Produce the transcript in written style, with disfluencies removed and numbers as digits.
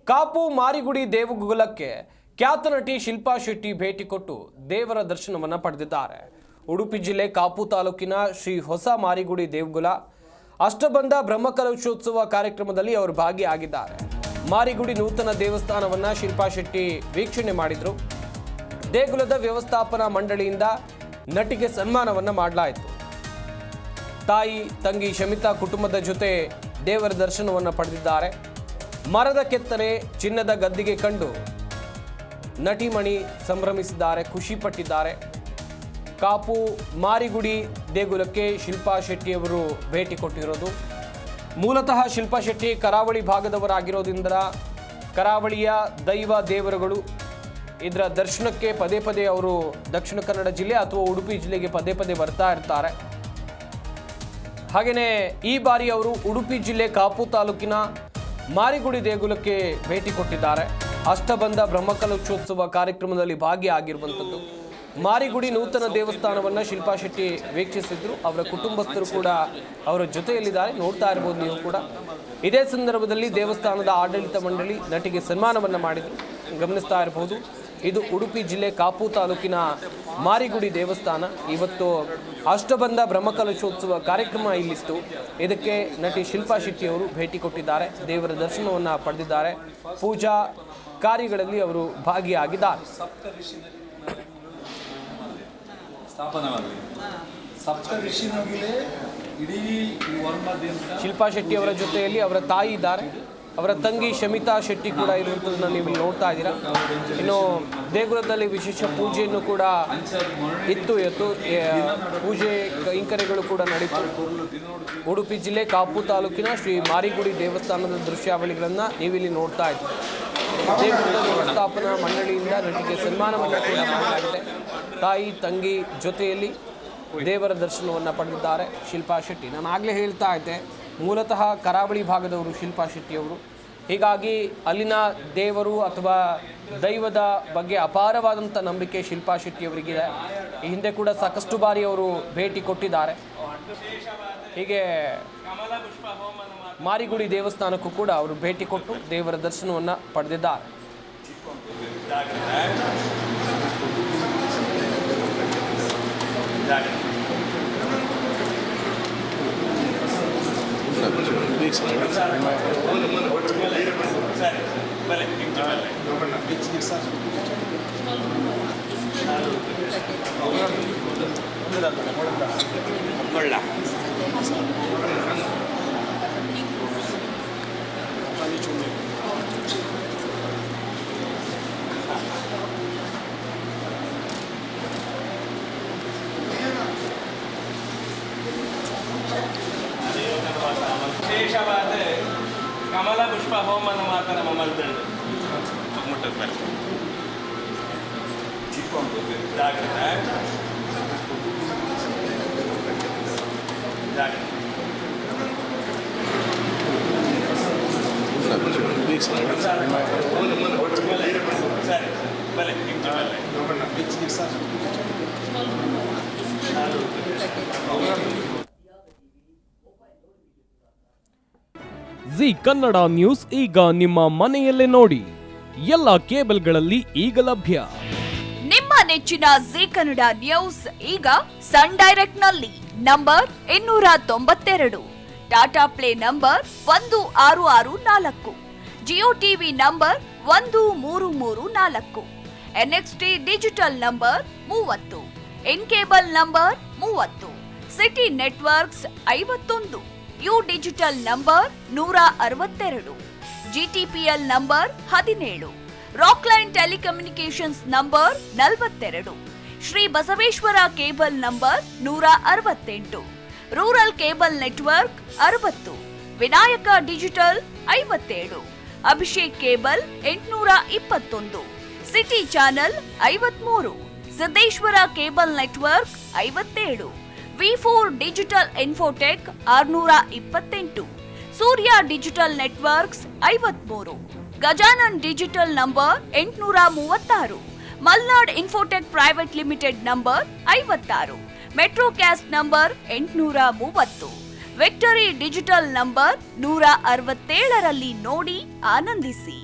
ಕಾಪು ಮಾರಿಗುಡಿ ದೇವಗುಲಕ್ಕೆ ಖ್ಯಾತ ನಟಿ ಶಿಲ್ಪಾ ಶೆಟ್ಟಿ ಭೇಟಿ ಕೊಟ್ಟು ದೇವರ ದರ್ಶನವನ್ನು ಪಡೆದಿದ್ದಾರೆ. ಉಡುಪಿ ಜಿಲ್ಲೆ ಕಾಪು ತಾಲೂಕಿನ ಶ್ರೀ ಹೊಸ ಮಾರಿಗುಡಿ ದೇವಗುಲ ಅಷ್ಟಬಂಧ ಬ್ರಹ್ಮಕಲಶೋತ್ಸವ ಕಾರ್ಯಕ್ರಮದಲ್ಲಿ ಅವರು ಭಾಗಿಯಾಗಿದ್ದಾರೆ. ಮಾರಿಗುಡಿ ನೂತನ ದೇವಸ್ಥಾನವನ್ನು ಶಿಲ್ಪಾ ಶೆಟ್ಟಿ ವೀಕ್ಷಣೆ ಮಾಡಿದರು. ದೇಗುಲದ ವ್ಯವಸ್ಥಾಪನಾ ಮಂಡಳಿಯಿಂದ ನಟಿಗೆ ಸನ್ಮಾನವನ್ನು ಮಾಡಲಾಯಿತು. ತಾಯಿ ತಂಗಿ ಶಮಿತಾ ಕುಟುಂಬದ ಜೊತೆ ದೇವರ ದರ್ಶನವನ್ನು ಪಡೆದಿದ್ದಾರೆ. ಮರದ ಕೆತ್ತನೆ ಚಿನ್ನದ ಗದ್ದಿಗೆ ಕಂಡು ನಟಿಮಣಿ ಸಂಭ್ರಮಿಸಿದ್ದಾರೆ, ಖುಷಿ ಪಟ್ಟಿದ್ದಾರೆ. ಕಾಪು ಮಾರಿಗುಡಿ ದೇಗುಲಕ್ಕೆ ಶಿಲ್ಪಾ ಶೆಟ್ಟಿ ಅವರು ಭೇಟಿ ಕೊಟ್ಟಿರೋದು. ಮೂಲತಃ ಶಿಲ್ಪಾ ಶೆಟ್ಟಿ ಕರಾವಳಿ ಭಾಗದವರಾಗಿರೋದ್ರಿಂದ ಕರಾವಳಿಯ ದೈವ ದೇವರುಗಳು ಇದರ ದರ್ಶನಕ್ಕೆ ಪದೇ ಪದೇ ಅವರು ದಕ್ಷಿಣ ಕನ್ನಡ ಜಿಲ್ಲೆ ಅಥವಾ ಉಡುಪಿ ಜಿಲ್ಲೆಗೆ ಪದೇ ಪದೇ ಬರ್ತಾ ಇರ್ತಾರೆ. ಹಾಗೆಯೇ ಈ ಬಾರಿ ಅವರು ಉಡುಪಿ ಜಿಲ್ಲೆ ಕಾಪು ತಾಲೂಕಿನ ಮಾರಿಗುಡಿ ದೇಗುಲಕ್ಕೆ ಭೇಟಿ ಕೊಟ್ಟಿದ್ದಾರೆ. ಅಷ್ಟಬಂಧ ಬ್ರಹ್ಮಕಲಶೋತ್ಸವ ಕಾರ್ಯಕ್ರಮದಲ್ಲಿ ಭಾಗಿಯಾಗಿರುವಂಥದ್ದು. ಮಾರಿಗುಡಿ ನೂತನ ದೇವಸ್ಥಾನವನ್ನು ಶಿಲ್ಪಾ ಶೆಟ್ಟಿ ವೀಕ್ಷಿಸಿದ್ರು. ಅವರ ಕುಟುಂಬಸ್ಥರು ಕೂಡ ಅವರ ಜೊತೆಯಲ್ಲಿದ್ದಾರೆ, ನೋಡ್ತಾ ಇರ್ಬೋದು ನೀವು ಕೂಡ. ಇದೇ ಸಂದರ್ಭದಲ್ಲಿ ದೇವಸ್ಥಾನದ ಆಡಳಿತ ಮಂಡಳಿ ನಟಿಗೆ ಸನ್ಮಾನವನ್ನು ಮಾಡಿದರು, ಗಮನಿಸ್ತಾ ಇರಬಹುದು. ಇದು ಉಡುಪಿ ಜಿಲ್ಲೆ ಕಾಪು ತಾಲೂಕಿನ ಮಾರಿಗುಡಿ ದೇವಸ್ಥಾನ. ಇವತ್ತು ಅಷ್ಟಬಂಧ ಬ್ರಹ್ಮಕಲಶೋತ್ಸವ ಕಾರ್ಯಕ್ರಮ ಇಲ್ಲಿತ್ತು. ಇದಕ್ಕೆ ನಟಿ ಶಿಲ್ಪಾ ಶೆಟ್ಟಿ ಅವರು ಭೇಟಿ ಕೊಟ್ಟಿದ್ದಾರೆ, ದೇವರ ದರ್ಶನವನ್ನು ಪಡೆದಿದ್ದಾರೆ. ಪೂಜಾ ಕಾರ್ಯಗಳಲ್ಲಿ ಅವರು ಭಾಗಿಯಾಗಿದ್ದಾರೆ. ಶಿಲ್ಪಾ ಶೆಟ್ಟಿ ಅವರ ಜೊತೆಯಲ್ಲಿ ಅವರ ತಾಯಿ ಇದ್ದಾರೆ, ಅವರ ತಂಗಿ ಶಮಿತಾ ಶೆಟ್ಟಿ ಕೂಡ ಇರುವಂಥದ್ದನ್ನು ನೀವು ನೋಡ್ತಾ ಇದ್ದೀರಾ. ಇನ್ನು ದೇಗುಲದಲ್ಲಿ ವಿಶೇಷ ಪೂಜೆಯನ್ನು ಕೂಡ ಇತ್ತು. ಪೂಜೆ ಕೈಂಕರ್ಯಗಳು ಕೂಡ ನಡೀತು. ಉಡುಪಿ ಜಿಲ್ಲೆ ಕಾಪು ತಾಲೂಕಿನ ಶ್ರೀ ಮಾರಿಗುಡಿ ದೇವಸ್ಥಾನದ ದೃಶ್ಯಾವಳಿಗಳನ್ನು ನೀವಿಲ್ಲಿ ನೋಡ್ತಾ ಇದ್ದೀರಿ. ದೇಗುಲದ ವ್ಯವಸ್ಥಾಪನಾ ಮಂಡಳಿಯಿಂದ ನಟಿಗೆ ಸನ್ಮಾನವನ್ನು ಕೂಡ ಮಾಡಲಾಗಿದೆ. ತಾಯಿ ತಂಗಿ ಜೊತೆಯಲ್ಲಿ ದೇವರ ದರ್ಶನವನ್ನು ಪಡೆದಿದ್ದಾರೆ ಶಿಲ್ಪಾ ಶೆಟ್ಟಿ. ನಾನು ಆಗಲೇ ಹೇಳ್ತಾ ಇದ್ದೆ, ಮೂಲತಃ ಕರಾವಳಿ ಭಾಗದವರು ಶಿಲ್ಪಾ ಶೆಟ್ಟಿಯವರು. ಹೀಗಾಗಿ ಅಲ್ಲಿನ ದೇವರು ಅಥವಾ ದೈವದ ಬಗ್ಗೆ ಅಪಾರವಾದಂಥ ನಂಬಿಕೆ ಶಿಲ್ಪಾ ಶೆಟ್ಟಿಯವರಿಗಿದೆ. ಈ ಹಿಂದೆ ಕೂಡ ಸಾಕಷ್ಟು ಬಾರಿ ಅವರು ಭೇಟಿ ಕೊಟ್ಟಿದ್ದಾರೆ. ಹೀಗೆ ಮಾರಿಗುಡಿ ದೇವಸ್ಥಾನಕ್ಕೂ ಕೂಡ ಅವರು ಭೇಟಿ ಕೊಟ್ಟು ದೇವರ ದರ್ಶನವನ್ನು ಪಡೆದಿದ್ದಾರೆ. ವಿಶೇಷವಾದ ಕಮಲ ಪುಷ್ಪ ಹೋಮನ ಮಾತ್ರ ನಮ್ಮ ಮಂತ್ರಿ ಜಿ ಕನ್ನಡ ನ್ಯೂಸ್ ಈಗ ನಿಮ್ಮ ಮನೆಯಲ್ಲೇ ನೋಡಿ. ಎಲ್ಲ ಕೇಬಲ್ಗಳಲ್ಲಿ ಈಗ ಲಭ್ಯ. ನಿಮ್ಮ ನೆಚ್ಚಿನ ಜಿ ಕನ್ನಡ ನ್ಯೂಸ್ ಈಗ ಸನ್ ಡೈರೆಕ್ಟ್ ನಲ್ಲಿ number 292, Tata play number 1664, Jio TV number 1334, NXT digital number 30, in cable number 30, city networks 51, U digital number 162, GTPL number 17, Rockline telecommunications number 42, Shri Basaveshwara cable number 168, rural cable network 60, Vinayaka digital 57, Abhishek cable 821, city channel 53, Siddeshwara cable network 57, V4 digital Infotech 628, Surya digital networks 53, Gajanan digital number 836, Malnad Infotech Private Limited number 56, Metrocast number 830, Victory digital number 167ರಲ್ಲಿ ನೋಡಿ ಆನಂದಿಸಿ.